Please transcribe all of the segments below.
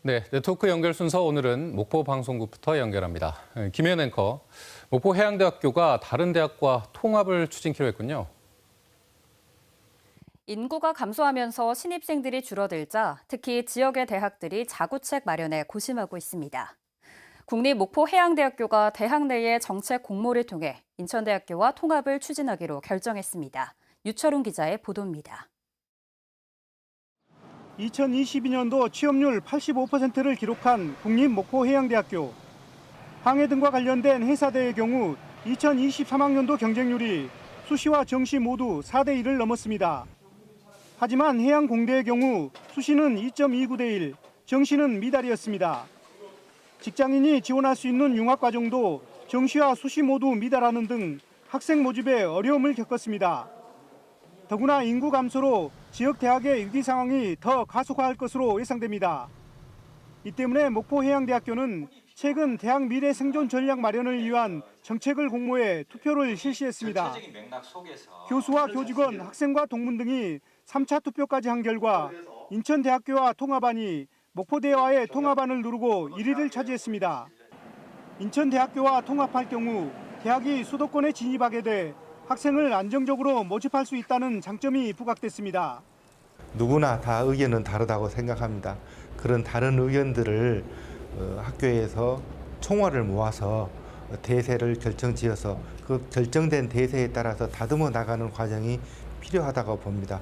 네, 네트워크 연결 순서 오늘은 목포 방송국부터 연결합니다. 김현 앵커, 목포 해양대학교가 다른 대학과 통합을 추진키로 했군요. 인구가 감소하면서 신입생들이 줄어들자 특히 지역의 대학들이 자구책 마련에 고심하고 있습니다. 국립목포해양대학교가 대학 내의 정책 공모를 통해 인천대학교와 통합을 추진하기로 결정했습니다. 유철웅 기자의 보도입니다. 2022년도 취업률 85%를 기록한 국립목포해양대학교. 항해 등과 관련된 해사대의 경우 2023학년도 경쟁률이 수시와 정시 모두 4대 1을 넘었습니다. 하지만 해양공대의 경우 수시는 2.29대 1, 정시는 미달이었습니다. 직장인이 지원할 수 있는 융합과정도 정시와 수시 모두 미달하는 등 학생 모집에 어려움을 겪었습니다. 더구나 인구 감소로 지역 대학의 위기 상황이 더 가속화할 것으로 예상됩니다. 이 때문에 목포해양대학교는 최근 대학 미래 생존 전략 마련을 위한 정책을 공모해 투표를 실시했습니다. 교수와 교직원, 학생과 동문 등이 3차 투표까지 한 결과 인천대학교와 통합안이 목포대와의 통합안을 누르고 1위를 차지했습니다. 인천대학교와 통합할 경우 대학이 수도권에 진입하게 돼 학생을 안정적으로 모집할 수 있다는 장점이 부각됐습니다. 누구나 다 의견은 다르다고 생각합니다. 그런 다른 의견들을 학교에서 총화를 모아서 대세를 결정지어서 그 결정된 대세에 따라서 다듬어 나가는 과정이 필요하다고 봅니다.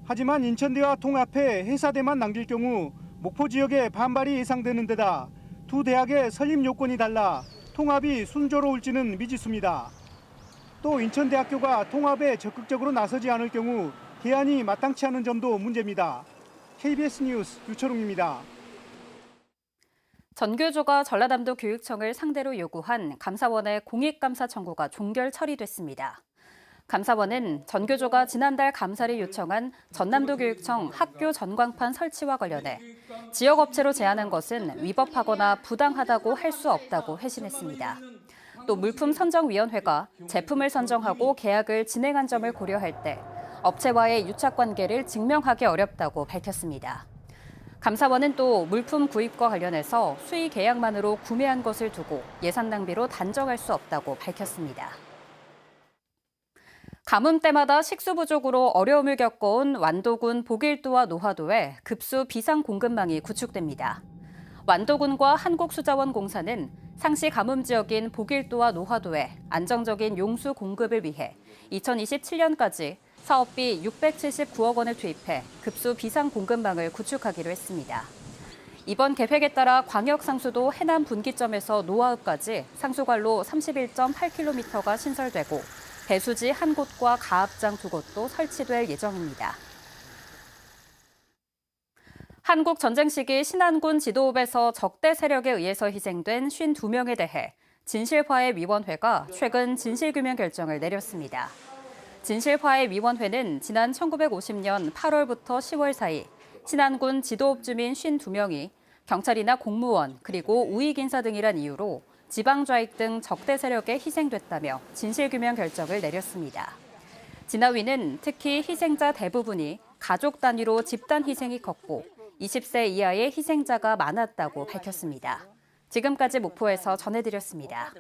하지만 인천대와 통합해 해사대만 남길 경우 목포 지역의 반발이 예상되는 데다 두 대학의 설립 요건이 달라 통합이 순조로울지는 미지수입니다. 또 인천대학교가 통합에 적극적으로 나서지 않을 경우 대안이 마땅치 않은 점도 문제입니다. KBS 뉴스 유철웅입니다. 전교조가 전라남도 교육청을 상대로 요구한 감사원의 공익감사 청구가 종결 처리됐습니다. 감사원은 전교조가 지난달 감사를 요청한 전남도교육청 학교 전광판 설치와 관련해 지역업체로 제안한 것은 위법하거나 부당하다고 할 수 없다고 회신했습니다. 또 물품선정위원회가 제품을 선정하고 계약을 진행한 점을 고려할 때 업체와의 유착관계를 증명하기 어렵다고 밝혔습니다. 감사원은 또 물품 구입과 관련해서 수의 계약만으로 구매한 것을 두고 예산 낭비로 단정할 수 없다고 밝혔습니다. 가뭄 때마다 식수 부족으로 어려움을 겪어온 완도군 보길도와 노화도에 급수 비상 공급망이 구축됩니다. 완도군과 한국수자원공사는 상시 가뭄 지역인 보길도와 노화도에 안정적인 용수 공급을 위해 2027년까지 사업비 679억 원을 투입해 급수 비상 공급망을 구축하기로 했습니다. 이번 계획에 따라 광역상수도 해남 분기점에서 노화읍까지 상수관로 31.8km가 신설되고 배수지 한 곳과 가압장 두 곳도 설치될 예정입니다. 한국 전쟁 시기 신안군 지도읍에서 적대 세력에 의해서 희생된 52명에 대해 진실화해위원회가 최근 진실규명 결정을 내렸습니다. 진실화해위원회는 지난 1950년 8월부터 10월 사이 신안군 지도읍 주민 52명이 경찰이나 공무원 그리고 우익인사 등이란 이유로 지방좌익 등 적대 세력에 희생됐다며 진실규명 결정을 내렸습니다. 진화위는 특히 희생자 대부분이 가족 단위로 집단 희생이 컸고 20세 이하의 희생자가 많았다고 밝혔습니다. 지금까지 목포에서 전해드렸습니다.